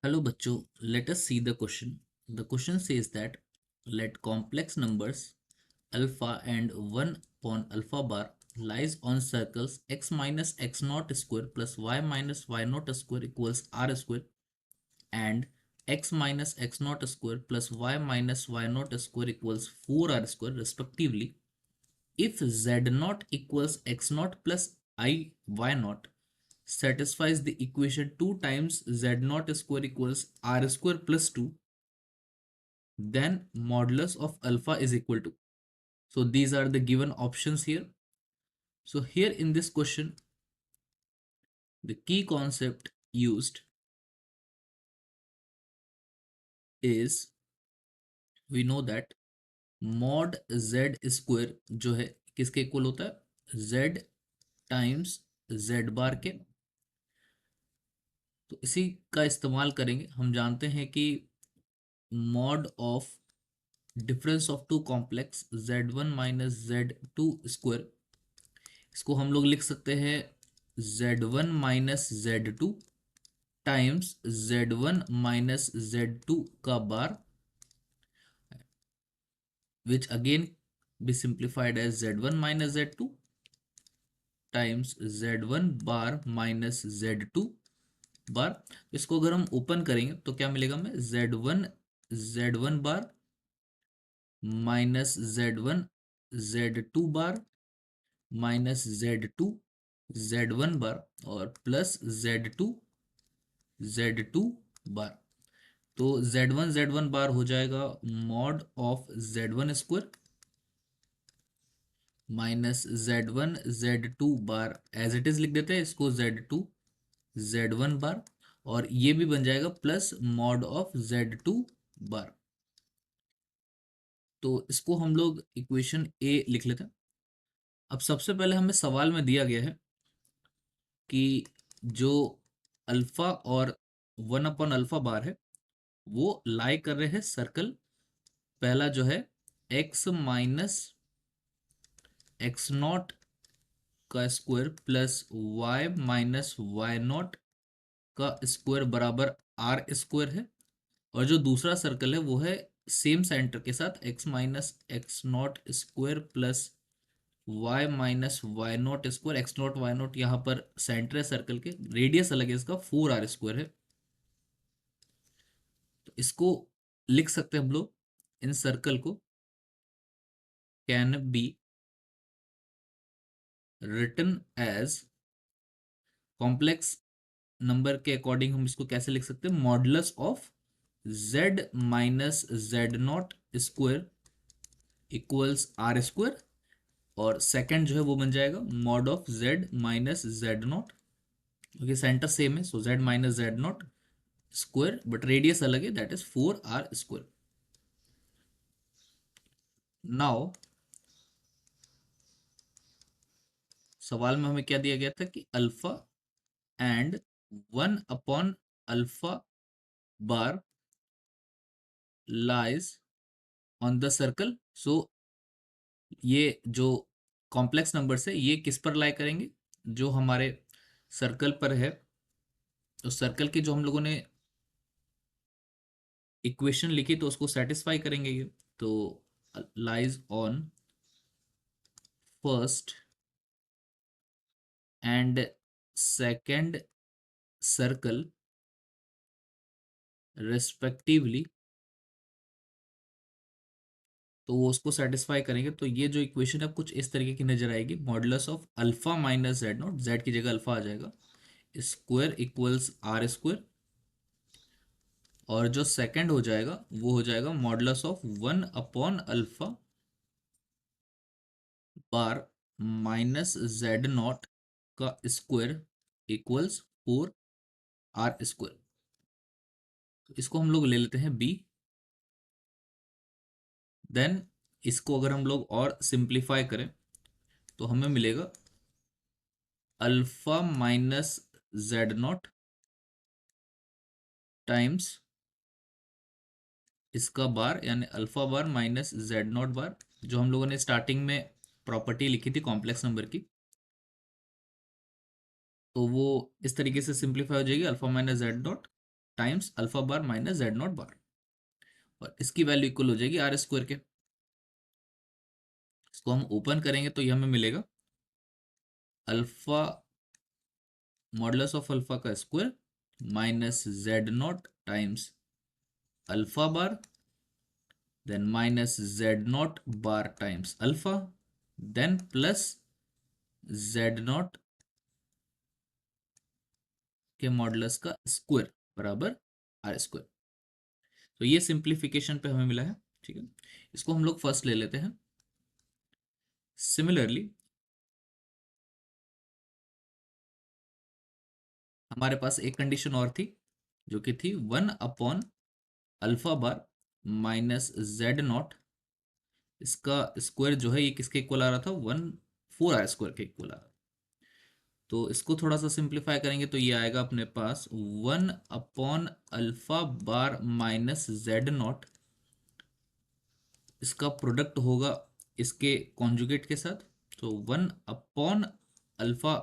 Hello बच्चों, let us see the question. The question says that let complex numbers alpha and 1 upon alpha bar lies on circles x minus x naught square plus y minus y naught square equals r square and x minus x naught square plus y minus y naught square equals 4r square respectively. If z naught equals x naught plus I y naught satisfies the equation 2 times z naught square equals r square plus 2, then modulus of alpha is equal to. So these are the given options here. So here in this question, the key concept used is, we know that mod z square जो है किसके equal होता है, z times z बार के। तो इसी का इस्तेमाल करेंगे। हम जानते हैं कि mod of difference of two complex z1 minus z2 square, इसको हम लोग लिख सकते हैं z1 minus z2 times z1 minus z2 का bar, which again be simplified as z1 minus z2 times z1 bar minus z2 bar. इसको अगर हम ओपन करेंगे तो क्या मिलेगा हमें, z1 बार माइनस z2 बार माइनस z1 बार और प्लस z2 बार। तो z1 बार हो जाएगा mod of z1 square minus z2 bar, as it is लिख देते हैं इसको z1 बार, और ये भी बन जाएगा प्लस मॉड ऑफ z2 बार। तो इसको हम लोग इक्वेशन ए लिख लेते हैं। अब सबसे पहले हमें सवाल में दिया गया है कि जो अल्फा और 1 अपॉन अल्फा बार है वो लाई कर रहे हैं सर्कल, पहला जो है x माइनस एक्स नॉट का स्क्वायर प्लस y माइनस वाई नॉट का स्क्वायर बराबर आर स्क्वायर है, और जो दूसरा सर्कल है वो है सेम सेंटर के साथ x minus X not square प्लस y minus Y not square, X not Y not यहाँ पर सेंटर है सर्कल के, रेडियस अलग है इसका 4r स्क्वायर है। तो इसको लिख सकते हैं हम लोग, इन सर्कल को can be written as complex number के अकॉर्डिंग हम इसको कैसे लिख सकते हैं, modulus of z minus Z not square equals R square, और सेकंड जो है वो बन जाएगा mod of z minus Z not, क्योंकि सेंटर सेम है, so z minus Z not square but radius अलग है, that is 4r square. Now सवाल में हमें क्या दिया गया था कि alpha and 1 upon alpha bar lies on the circle. So ये जो कॉम्प्लेक्स नंबर है ये किस पर लाई करेंगे, जो हमारे सर्कल पर है। तो सर्कल की जो हम लोगों ने इक्वेशन लिखी तो उसको सेटिस्फाई करेंगे ये। तो lies on first and second circle respectively, तो वो उसको सेटिस्फाई करेंगे। तो ये जो इक्वेशन है कुछ इस तरीके की नजर आएगी, modulus of alpha minus Z not, Z की जगह अल्फा आ जाएगा, स्क्वायर इक्वल्स आर स्क्वायर, और जो सेकंड हो जाएगा वो हो जाएगा modulus of 1 upon alpha bar minus Z not का स्क्वायर इक्वल्स 4r स्क्वायर। इसको हम लोग ले लेते हैं बी। देन इसको अगर हम लोग और सिंप्लीफाई करें तो हमें मिलेगा alpha minus Z not times इसका बार, यानी alpha bar minus Z not bar, जो हम लोगों ने स्टार्टिंग में प्रॉपर्टी लिखी थी कॉम्प्लेक्स नंबर की। तो वो इस तरीके से सिंप्लीफाई हो जाएगी, alpha minus Z not times alpha bar minus Z not bar, और इसकी वैल्यू इक्वल हो जाएगी आर स्क्वायर के। इसको हम ओपन करेंगे तो ये हमें मिलेगा अल्फा मॉडुलस ऑफ अल्फा का square minus Z not times alpha bar, then minus z naught bar times alpha, then plus z naught के मॉडुलस का स्क्वायर बराबर आर स्क्वायर। तो ये सिंप्लीफिकेशन पे हमें मिला है, ठीक है। इसको हम लोग फर्स्ट ले लेते हैं। सिमिलरली हमारे पास एक कंडीशन और थी, जो कि थी 1 alpha bar minus Z not, इसका स्क्वायर जो है ये किसके इक्वल आ रहा था, 1/4 आर स्क्वायर के इक्वल आ रहा था। तो इसको थोड़ा सा सिंप्लीफाई करेंगे तो ये आएगा अपने पास 1/अल्फा बार माइनस जेड नॉट, इसका प्रोडक्ट होगा इसके कॉन्जुगेट के साथ, तो 1/अल्फा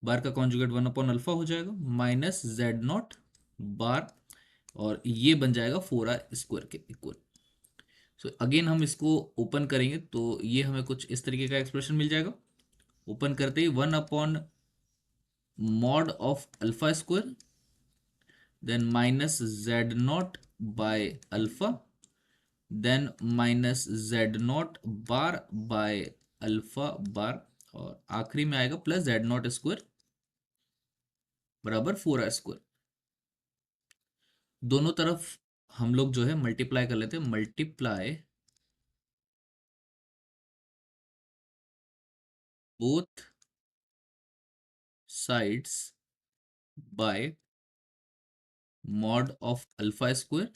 बार का कॉन्जुगेट 1/अल्फा हो जाएगा माइनस जेड नॉट बार, और ये बन जाएगा 4r स्क्वायर के इक्वल। सो अगेन हम इसको ओपन करेंगे तो ये हमें कुछ इस तरीके का एक्सप्रेशन मिल जाएगा। ओपन करते ही 1 mod of alpha square, then minus z naught by alpha, then minus z naught bar by alpha bar, और आखिरी में आएगा प्लस जेड नॉट स्क्वायर बराबर 4r स्क्वायर। दोनों तरफ हम लोग जो है मल्टीप्लाई कर लेते हैं, multiply both sides by mod of alpha square.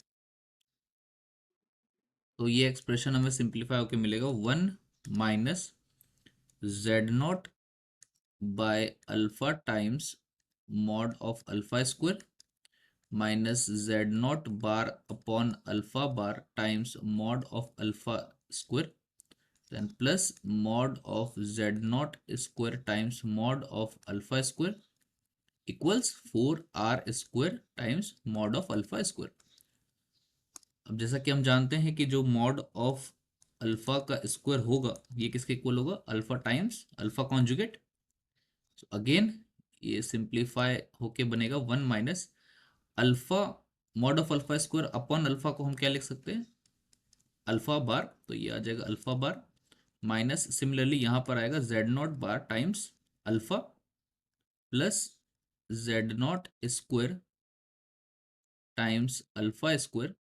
तो ये एक्सप्रेशन हमें सिंप्लीफाई होकर मिलेगा 1 minus Z not by alpha times mod of alpha square minus Z not bar upon alpha bar times mod of alpha square, then plus mod of z naught square times mod of alpha square equals 4r square times mod of alpha square। अब जैसा कि हम जानते हैं कि जो mod of alpha का square होगा ये किसके इक्वल होगा, alpha times alpha conjugate. So again ये सिंप्लीफाई होके बनेगा 1 minus alpha mod of alpha square upon alpha को हम क्या लिख सकते हैं, अल्फा बार, तो ये आ जाएगा अल्फा बार माइनस सिमिलरली यहां पर आएगा Z not bar times alpha plus Z not square times alpha square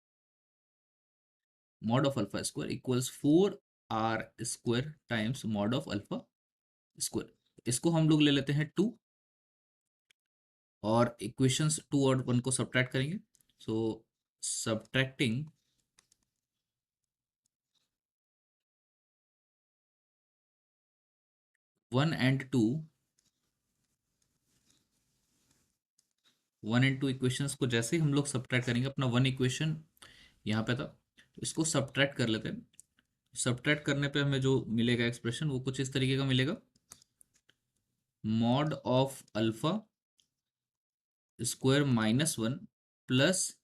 mod of alpha square equals 4r square times mod of alpha square. इसको हम लोग ले लेते हैं 2, और इक्वेशंस 2 और 1 को सब्ट्रैक्ट करेंगे। सो सब्ट्रैक्टिंग 1 and 2, 1 and 2 इक्वेशंस को जैसे ही हम लोग सब्ट्रैक्ट करेंगे, अपना 1 इक्वेशन यहाँ पे था तो इसको सब्ट्रैक्ट कर लेते हैं। सब्ट्रैक्ट करने पे हमें जो मिलेगा एक्सप्रेशन वो कुछ इस तरीके का मिलेगा, mod of alpha square minus 1 plus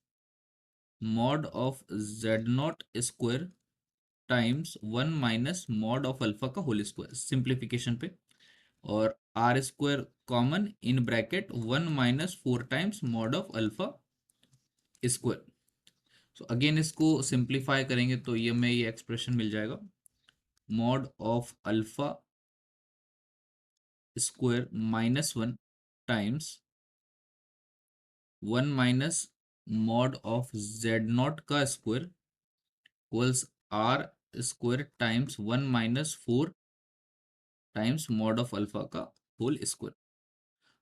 mod of Z not square times 1 minus mod of alpha का होल स्क्वायर सिंप्लीफिकेशन पे, और R square common in bracket 1 minus 4 times mod of alpha square. So again इसको simplify करेंगे तो ये हमें ये expression मिल जाएगा, mod of alpha square minus 1 times 1 minus mod of Z not का square equals R square times 1 minus 4 times mod of alpha का होल स्क्वायर।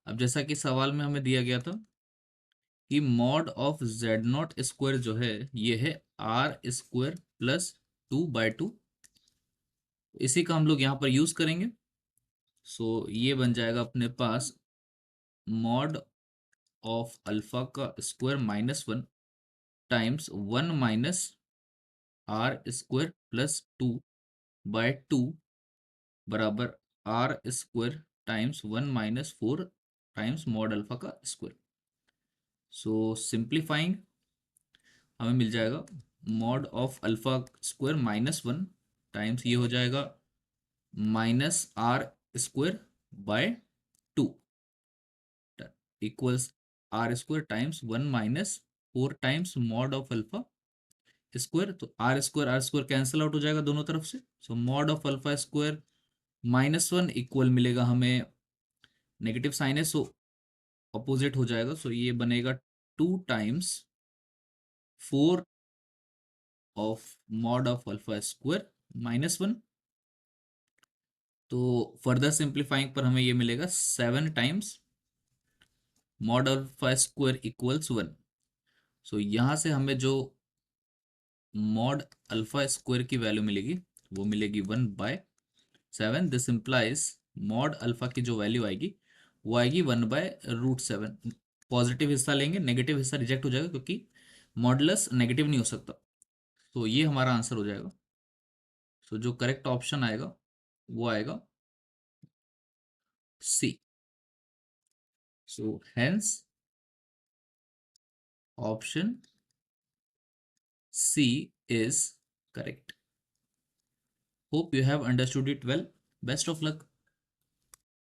अब जैसा कि सवाल में हमें दिया गया था कि mod of Z not square जो है ये है आर स्क्वायर प्लस 2/2, इसी का हम लोग यहाँ पर यूज करेंगे। सो ये बन जाएगा अपने पास मॉड ऑफ अल्फा का square minus 1 times 1 minus R square plus 2/2 बराबर R square times 1 minus 4 times mod alpha का स्क्वायर। सो सिंप्लीफाइंग हमें मिल जाएगा mod of alpha square -1 times ये हो जाएगा -r² by 2 equals r² times 1 -4 times mod of alpha square. तो r² cancel out हो जाएगा दोनों तरफ से। So mod of alpha square -1 equal मिलेगा हमें नेगेटिव साइन है, सो अपोजिट हो जाएगा। सो ये बनेगा 2 times 4 of mod of alpha square -1। तो फर्दर सिंप्लीफाइंग पर हमें ये मिलेगा 7 times mod alpha square equals 1। सो यहाँ से हमें जो मॉड अल्फा स्क्वायर की वैल्यू मिलेगी वो मिलेगी 1/7। दिस इंप्लाइज मॉड अल्फा की जो वैल्यू आएगी वो आएगी 1/√7। पॉजिटिव हिस्सा लेंगे, नेगेटिव हिस्सा रिजेक्ट हो जाएगा क्योंकि मॉडुलस नेगेटिव नहीं हो सकता। तो ये हमारा आंसर हो जाएगा। सो जो करेक्ट ऑप्शन आएगा वो आएगा C. So hence option C is correct. Hope you have understood it well. Best of luck.